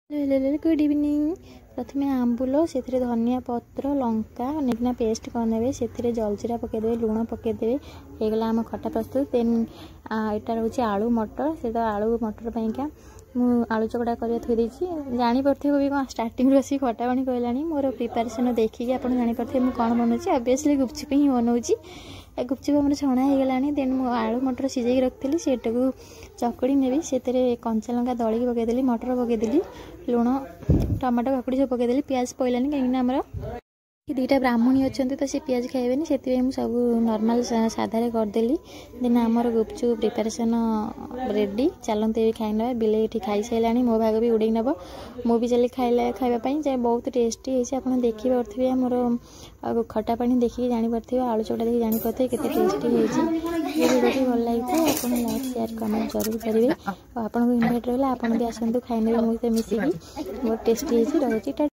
Good evening. प्रथम आंबुल से धनिया पत्र लंका नेकिना पेस्ट करदे से जलजीरा पकईदे लुण पकईदे होगला आम खटा प्रस्तुत। देन यहाँ रोचे आलू मटर से आलू मटर पाइका आलू चकटा कर थोड़ी जापे भी कौन स्टार्टिंग आसी खटा पानी कहला मोर प्रिपेरेसन देखिए आप जापे मुझे कौन बनाऊँ ऑब्वियसली गुपचुप ही बनाऊँगी। गुपचुप आम छणा होगला। देन मु आलू मटर सीझे रखी से चकड़ी नेबी से कंचा लंका दलिक पकईदेली मटर पकईदेली लुण टमाटो काकुड़ी सब पकईदेली प्याज पड़लानी कहीं आमर दुईटा ब्राह्मणी अच्छा तो सी प्याज खाइबेनी से सब नॉर्मल साधारे करदेली। देन आमर गुपचुप प्रिपेरेसन रेडी चलते भी खाई ना बिले ये खाई सारा मो भाग भी उड़े नब मुझे चली खावाई चाहे बहुत टेस्टी होती आप देखी पारे मोर खटा पानी देखिए जापर आलू चोटा देखिए जापर के टेस्टी होती भिडियो भल लगी आप लाइक शेयर कमेंट जरूर करेंगे। आपको इनभाइट रहा आप भी आसतु खाई मुझे मिसिकी बहुत टेस्टी होती।